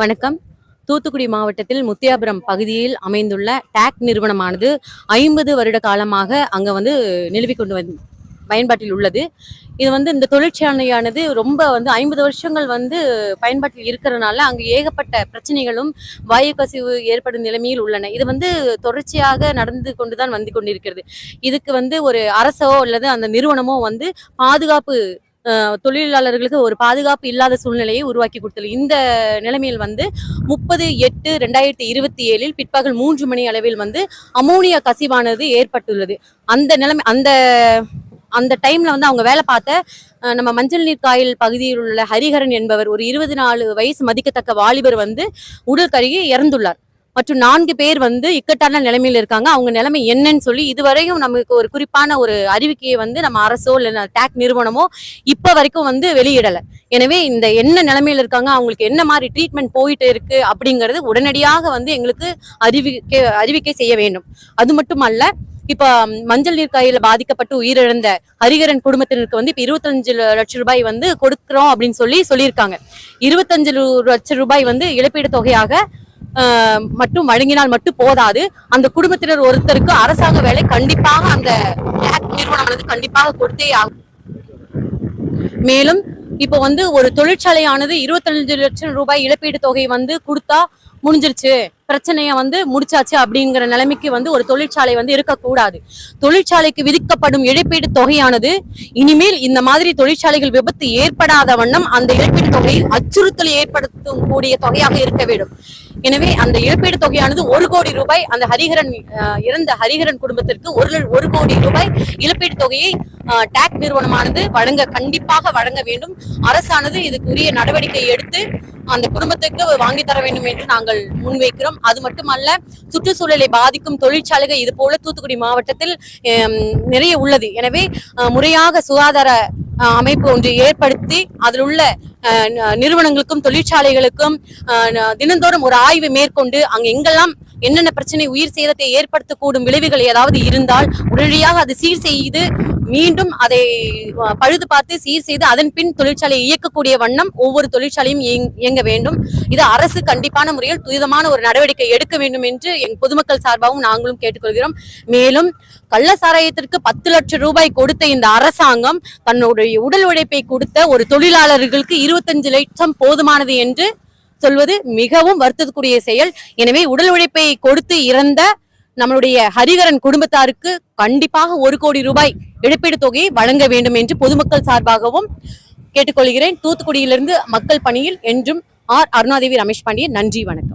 வணக்கம். தூத்துக்குடி மாவட்டத்தில் முத்தியாபுரம் பகுதியில் அமைந்துள்ள டாக் நிறுவனமானது 50 வருட காலமாக அங்க நிலவி கொண்டு பயன்பாட்டில் உள்ளது. இது இந்த தொழிற்சாலையானது ரொம்ப 50 வருஷங்கள் பயன்பாட்டில் இருக்கிறதுனால அங்கு ஏகப்பட்ட பிரச்சனைகளும் வாயு கசிவு ஏற்படும் நிலைமையில் உள்ளன. இது தொடர்ச்சியாக நடந்து கொண்டுதான் வந்து கொண்டிருக்கிறது. இதுக்கு ஒரு அரசோ அல்லது அந்த நிறுவனமோ பாதுகாப்பு தொழிலாளர்களுக்கு ஒரு பாதுகாப்பு இல்லாத சூழ்நிலையை உருவாக்கி கொடுத்தது. இந்த நிலைமையில் 30/8/2027 பிற்பகல் 3 மணி அளவில் அமோனியா கசிவானது ஏற்பட்டுள்ளது. அந்த நிலைமை அந்த டைம்ல அவங்க வேலை பார்த்த நம்ம மஞ்சள் நீர் காயல் பகுதியில் உள்ள ஹரிஹரன் என்பவர் ஒரு 24 வயசு மதிக்கத்தக்க வாலிபர் உடல் கருகி இறந்துள்ளார். மற்றும் 4 பேர் இக்கட்டான நிலைமையில் இருக்காங்க. அவங்க நிலைமை என்னன்னு சொல்லி இதுவரையும் நமக்கு ஒரு குறிப்பான ஒரு அறிவிக்கையை நம்ம அரசோ இல்ல டாக் நிறுவனமோ இப்ப வரைக்கும் வெளியிடல. எனவே இந்த என்ன நிலைமையில இருக்காங்க, அவங்களுக்கு என்ன மாதிரி ட்ரீட்மெண்ட் போயிட்டு இருக்கு அப்படிங்கிறது உடனடியாக எங்களுக்கு அறிவிக்கை செய்ய வேண்டும். அது மட்டுமல்ல, இப்ப மஞ்சள் நீர் காயில பாதிக்கப்பட்டு உயிரிழந்த ஹரிஹரன் குடும்பத்தினருக்கு இப்ப 25 லட்சம் ரூபாய் கொடுக்கிறோம் அப்படின்னு சொல்லியிருக்காங்க. 25 லட்சம் ரூபாய் இழப்பீடு தொகையாக மட்டும் வழங்கினால் மட்டும் போதாது. அந்த குடும்பத்தினர் ஒருத்தருக்கு அரசாங்க வேலை கண்டிப்பாக அந்த நிறுவனம் கண்டிப்பாக கொடுத்தே ஆகும். மேலும் இப்ப ஒரு தொழிற்சாலையானது 25 லட்சம் ரூபாய் இழப்பீடு தொகை கொடுத்தா முடிஞ்சிருச்சு, பிரச்சனைய முடிச்சாச்சு அப்படிங்கிற நிலைமைக்கு ஒரு தொழிற்சாலை இருக்கக்கூடாது. தொழிற்சாலைக்கு விதிக்கப்படும் இழப்பீடு தொகையானது இனிமேல் இந்த மாதிரி தொழிற்சாலைகள் விபத்து ஏற்படாத வண்ணம் அந்த இழப்பீடு தொகை அச்சுறுத்தல் ஏற்படுத்தும் கூடிய தொகையாக இருக்க வேண்டும். எனவே அந்த இழப்பீடு தொகையானது 1 கோடி ரூபாய் அந்த இறந்த ஹரிஹரன் குடும்பத்திற்கு 1 கோடி ரூபாய் இழப்பீடு தொகையை டாக் நிறுவனமானது கண்டிப்பாக வழங்க வேண்டும். அரசானது இதுக்குரிய நடவடிக்கை எடுத்து அந்த குடும்பத்துக்கு வாங்கி தர வேண்டும் என்று நாங்கள் முன்வைக்கிறோம். அது மட்டுமல்ல, சுற்றுச்சூழலை பாதிக்கும் தொழிற்சாலைகள் இது போல தூத்துக்குடி மாவட்டத்தில் நிறைய உள்ளது. எனவே முறையாக சுகாதார அமைப்பு ஒன்று ஏற்படுத்தி அதில் உள்ள நிறுவனங்களுக்கும் தொழிற்சாலைகளுக்கும் தினந்தோறும் ஒரு ஆய்வு மேற்கொண்டு அங்க எங்கெல்லாம் என்னென்ன பிரச்சனை உயிர் சேதத்தை ஏற்படுத்தக்கூடும் விளைவுகள் ஏதாவது இருந்தால் உடனடியாக அதை சீர் செய்து மீண்டும் அதை பழுது பார்த்து சீர் செய்து அதன் பின் தொழிற்சாலையை இயக்கக்கூடிய வண்ணம் ஒவ்வொரு தொழிற்சாலையும் இயங்க வேண்டும். இது அரசு கண்டிப்பான முறையில் துரிதமான ஒரு நடவடிக்கை எடுக்க வேண்டும் என்று என் பொதுமக்கள் சார்பாகவும் நாங்களும் கேட்டுக்கொள்கிறோம். மேலும் கள்ள சாராயத்திற்கு 10 லட்சம் ரூபாய் கொடுத்த இந்த அரசாங்கம் தன்னுடைய உடல் உழைப்பை கொடுத்த ஒரு தொழிலாளர்களுக்கு 25 லட்சம் போதுமானது என்று சொல்வது மிகவும் வருத்தத்துக்குரிய செயல். எனவே உடல் உழைப்பை கொடுத்து இறந்த நம்மளுடைய ஹரிஹரன் குடும்பத்தாருக்கு கண்டிப்பாக 1 கோடி ரூபாய் இழப்பீடு தொகையை வழங்க வேண்டும் என்று பொதுமக்கள் சார்பாகவும் கேட்டுக்கொள்கிறேன். தூத்துக்குடியிலிருந்து மக்கள் பணியில் என்றும் அருணாதேவி ரமேஷ் பாண்டியன். நன்றி, வணக்கம்.